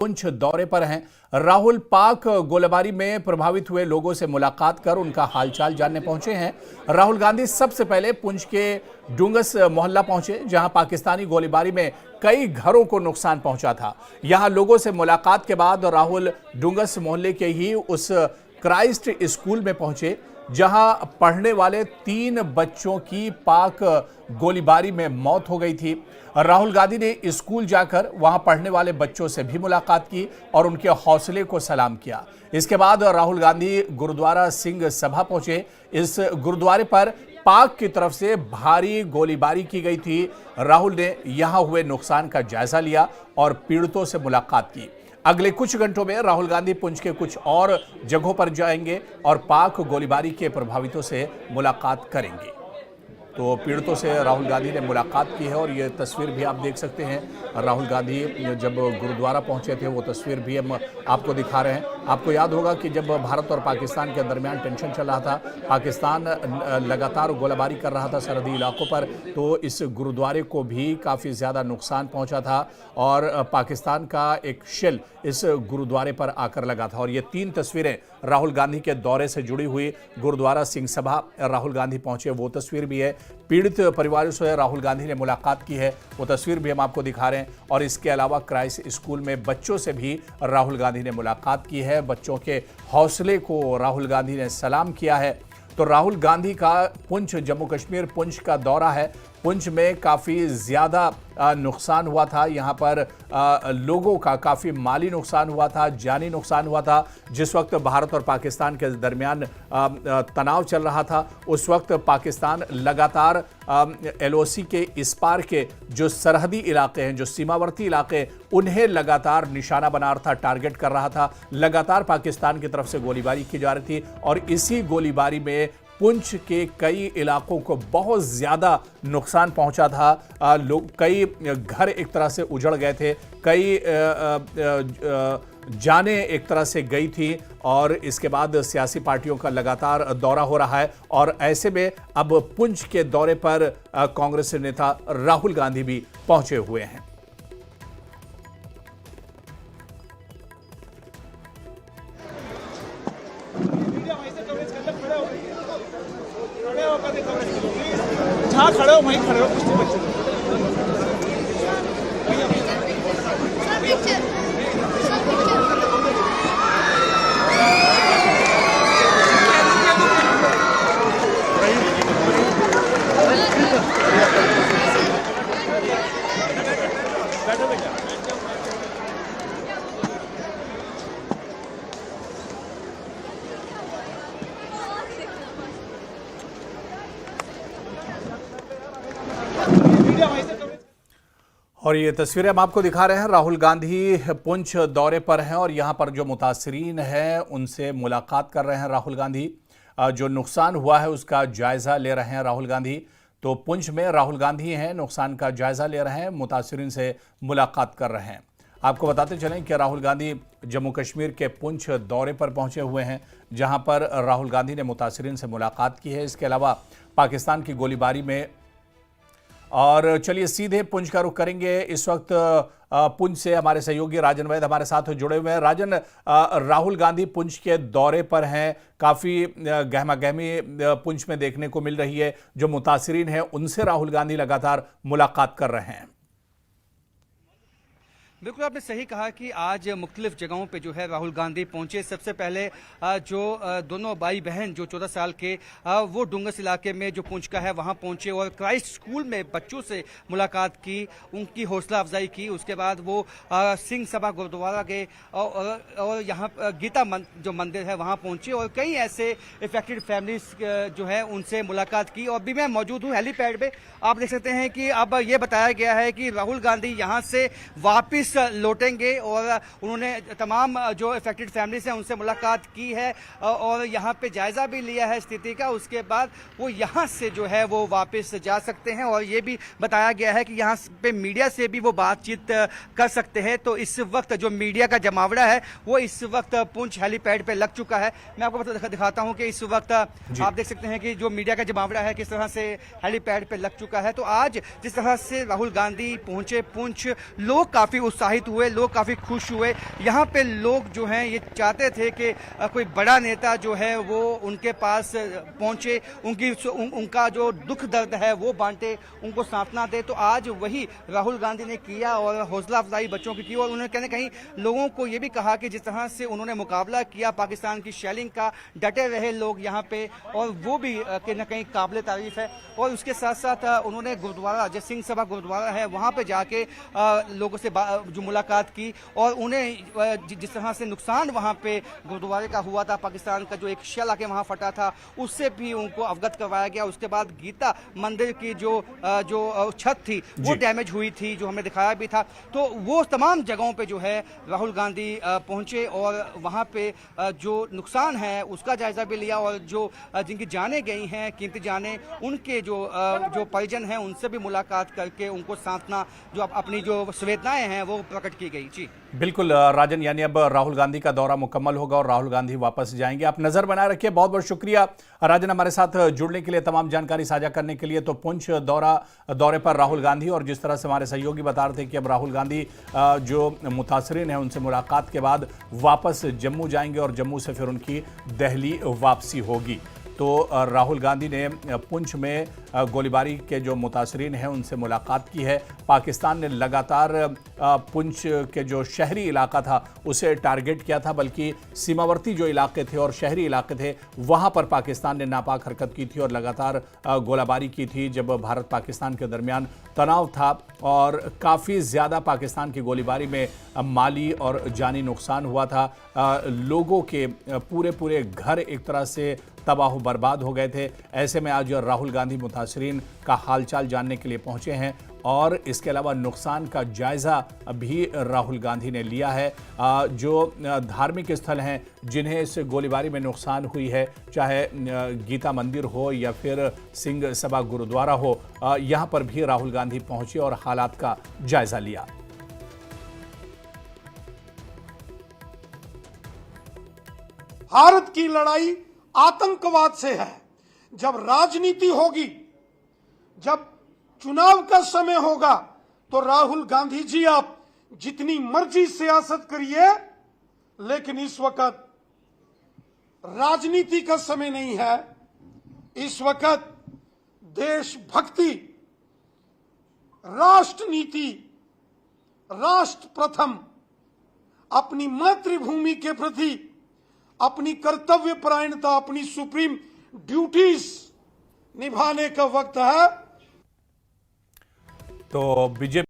पुंछ दौरे पर हैं। राहुल पाक गोलीबारी में प्रभावित हुए लोगों से मुलाकात कर उनका हालचाल जानने पहुंचे हैं। राहुल गांधी सबसे पहले पुंछ के डुंगस मोहल्ला पहुंचे, जहां पाकिस्तानी गोलीबारी में कई घरों को नुकसान पहुंचा था। यहां लोगों से मुलाकात के बाद राहुल डुंगस मोहल्ले के ही उस क्राइस्ट स्कूल में पहुंचे, जहां पढ़ने वाले 3 बच्चों की पाक गोलीबारी में मौत हो गई थी। राहुल गांधी ने स्कूल जाकर वहां पढ़ने वाले बच्चों से भी मुलाकात की और उनके हौसले को सलाम किया। इसके बाद राहुल गांधी गुरुद्वारा सिंह सभा पहुंचे। इस गुरुद्वारे पर पाक की तरफ से भारी गोलीबारी की गई थी। राहुल ने यहां हुए नुकसान का जायजा लिया और पीड़ितों से मुलाकात की। अगले कुछ घंटों में राहुल गांधी पुंछ के कुछ और जगहों पर जाएंगे और पाक गोलीबारी के प्रभावितों से मुलाकात करेंगे। तो पीड़ितों से राहुल गांधी ने मुलाकात की है और ये तस्वीर भी आप देख सकते हैं। राहुल गांधी जब गुरुद्वारा पहुंचे थे, वो तस्वीर भी हम आपको दिखा रहे हैं। आपको याद होगा कि जब भारत और पाकिस्तान के दरमियान टेंशन चल रहा था, पाकिस्तान लगातार गोलीबारी कर रहा था सरहदी इलाकों पर, तो इस गुरुद्वारे को भी काफ़ी ज़्यादा नुकसान पहुँचा था और पाकिस्तान का एक शेल इस गुरुद्वारे पर आकर लगा था। और ये 3 तस्वीरें राहुल गांधी के दौरे से जुड़ी हुई, गुरुद्वारा सिंह सभा राहुल गांधी पहुंचे वो तस्वीर भी है। पीड़ित परिवारों से राहुल गांधी ने मुलाकात की है, वो तस्वीर भी हम आपको दिखा रहे हैं। और इसके अलावा क्राइस्ट स्कूल में बच्चों से भी राहुल गांधी ने मुलाकात की है। बच्चों के हौसले को राहुल गांधी ने सलाम किया है। तो राहुल गांधी का पुंछ, जम्मू कश्मीर पुंछ का दौरा है। पुंछ में काफ़ी ज़्यादा नुकसान हुआ था। यहाँ पर लोगों का काफ़ी माली नुकसान हुआ था, जानी नुकसान हुआ था। जिस वक्त भारत और पाकिस्तान के दरमियान तनाव चल रहा था, उस वक्त पाकिस्तान लगातार LOC के इस पार के जो सरहदी इलाके हैं, जो सीमावर्ती इलाके, उन्हें लगातार निशाना बना रहा था, टारगेट कर रहा था। लगातार पाकिस्तान की तरफ से गोलीबारी की जा रही थी और इसी गोलीबारी में पुंछ के कई इलाकों को बहुत ज़्यादा नुकसान पहुंचा था। कई घर एक तरह से उजड़ गए थे, कई जानें एक तरह से गई थी और इसके बाद सियासी पार्टियों का लगातार दौरा हो रहा है। और ऐसे में अब पुंछ के दौरे पर कांग्रेस नेता राहुल गांधी भी पहुंचे हुए हैं। जहाँ खड़े हो वहीं खड़े हो, कुछ नहीं बच्चे। और ये तस्वीरें हम आपको दिखा रहे हैं। राहुल गांधी पुंछ दौरे पर हैं और यहाँ पर जो मुतासरीन हैं उनसे मुलाकात कर रहे हैं। राहुल गांधी जो नुकसान हुआ है उसका जायज़ा ले रहे हैं। राहुल गांधी तो पुंछ में राहुल गांधी हैं, नुकसान का जायज़ा ले रहे हैं, मुतासरीन से मुलाकात कर रहे हैं। आपको बताते चलें कि राहुल गांधी जम्मू कश्मीर के पुंछ दौरे पर पहुंचे हुए हैं, जहां पर राहुल गांधी ने मुतासरीन से मुलाकात की है। इसके अलावा पाकिस्तान की गोलीबारी में, और चलिए सीधे पुंछ का रुख करेंगे। इस वक्त पुंछ से हमारे सहयोगी राजन वैद हमारे साथ जुड़े हुए हैं। राजन, राहुल गांधी पुंछ के दौरे पर हैं, काफ़ी गहमा गहमी पुंछ में देखने को मिल रही है। जो मुतासरीन हैं उनसे राहुल गांधी लगातार मुलाकात कर रहे हैं। बिल्कुल आपने सही कहा कि आज मुख्तलिफ जगहों पे जो है राहुल गांधी पहुंचे। सबसे पहले जो दोनों भाई बहन जो 14 साल के वो डुंगस इलाके में जो पुंछ का है वहां पहुंचे और क्राइस्ट स्कूल में बच्चों से मुलाकात की, उनकी हौसला अफजाई की। उसके बाद वो सिंह सभा गुरुद्वारा गए और यहाँ गीता जो मंदिर है वहाँ पहुंचे और कई ऐसे इफेक्टेड फैमिलीज जो है उनसे मुलाकात की। और अभी मैं मौजूद हूँ हेलीपैड पे। आप देख सकते हैं कि अब ये बताया गया है कि राहुल गांधी यहाँ से वापिस लौटेंगे और उन्होंने तमाम जो इफेक्टेड फैमिलीज हैं उनसे मुलाकात की है और यहाँ पे जायजा भी लिया है स्थिति का। उसके बाद वो यहाँ से जो है वो वापस जा सकते हैं और ये भी बताया गया है कि यहाँ पे मीडिया से भी वो बातचीत कर सकते हैं। तो इस वक्त जो मीडिया का जमावड़ा है वो इस वक्त पुंछ हेलीपैड पे लग चुका है। मैं आपको दिखाता हूँ कि इस वक्त आप देख सकते हैं कि जो मीडिया का जमावड़ा है किस तरह से हेलीपैड पे लग चुका है। तो आज जिस तरह से राहुल गांधी पहुंचे पुंछ, लोग काफी उत्सुक उत्साहित हुए, लोग काफ़ी खुश हुए। यहाँ पे लोग जो हैं ये चाहते थे कि कोई बड़ा नेता जो है वो उनके पास पहुँचे, उनका जो दुख दर्द है वो बांटे, उनको सांत्वना दे। तो आज वही राहुल गांधी ने किया और हौसला अफजाई बच्चों की और उन्होंने कहीं ना कहीं लोगों को ये भी कहा कि जिस तरह से उन्होंने मुकाबला किया पाकिस्तान की शेलिंग का, डटे रहे लोग यहाँ पे, और वो भी कहीं ना कहीं काबिल तारीफ है। और उसके साथ साथ उन्होंने गुरुद्वारा जय सिंह सभा गुरुद्वारा है वहाँ पे जाके लोगों से जो मुलाकात की और उन्हें जिस तरह से नुकसान वहाँ पे गुरुद्वारे का हुआ था, पाकिस्तान का जो एक शेल आके वहाँ फटा था, उससे भी उनको अवगत करवाया गया। उसके बाद गीता मंदिर की जो छत थी वो डैमेज हुई थी, जो हमें दिखाया भी था। तो वो तमाम जगहों पे जो है राहुल गांधी पहुंचे और वहाँ पे जो नुकसान है उसका जायजा भी लिया और जो जिनकी जानें गई हैं, कीमती जानें, उनके जो परिजन हैं उनसे भी मुलाकात करके उनको सांत्वना, जो अपनी जो संवेदनाएं हैं वो प्रकट की गई। जी बिल्कुल राजन, यानी अब राहुल गांधी का दौरा मुकम्मल होगा और राहुल गांधी वापस जाएंगे। आप नजर बनाए रखिए। बहुत बहुत शुक्रिया राजन हमारे साथ जुड़ने के लिए, तमाम जानकारी साझा करने के लिए। तो पुंछ दौरे पर राहुल गांधी, और जिस तरह से हमारे सहयोगी बता रहे थे कि अब राहुल गांधी जो मुतासरीन हैं उनसे मुलाकात के बाद वापस जम्मू जाएंगे और जम्मू से फिर उनकी दिल्ली वापसी होगी। तो राहुल गांधी ने पुंछ में गोलीबारी के जो मुतासरीन हैं उनसे मुलाकात की है। पाकिस्तान ने लगातार पुंछ के जो शहरी इलाका था उसे टारगेट किया था, बल्कि सीमावर्ती जो इलाके थे और शहरी इलाके थे वहां पर पाकिस्तान ने नापाक हरकत की थी और लगातार गोलाबारी की थी जब भारत पाकिस्तान के दरमियान तनाव था। और काफ़ी ज़्यादा पाकिस्तान की गोलीबारी में माली और जानी नुकसान हुआ था। लोगों के पूरे घर एक तरह से तबाह बर्बाद हो गए थे। ऐसे में आज राहुल गांधी मुतासरीन का हालचाल जानने के लिए पहुंचे हैं और इसके अलावा नुकसान का जायज़ा भी राहुल गांधी ने लिया है। जो धार्मिक स्थल हैं जिन्हें इस गोलीबारी में नुकसान हुई है, चाहे गीता मंदिर हो या फिर सिंह सभा गुरुद्वारा हो, यहाँ पर भी राहुल गांधी पहुंचे और हालात का जायज़ा लिया। भारत की लड़ाई आतंकवाद से है। जब राजनीति होगी, जब चुनाव का समय होगा, तो राहुल गांधी जी आप जितनी मर्जी सियासत करिए, लेकिन इस वक्त राजनीति का समय नहीं है। इस वक्त देशभक्ति, राष्ट्र नीति, राष्ट्र प्रथम, अपनी मातृभूमि के प्रति अपनी कर्तव्य परायणता, अपनी सुप्रीम ड्यूटीज निभाने का वक्त है। तो बीजेपी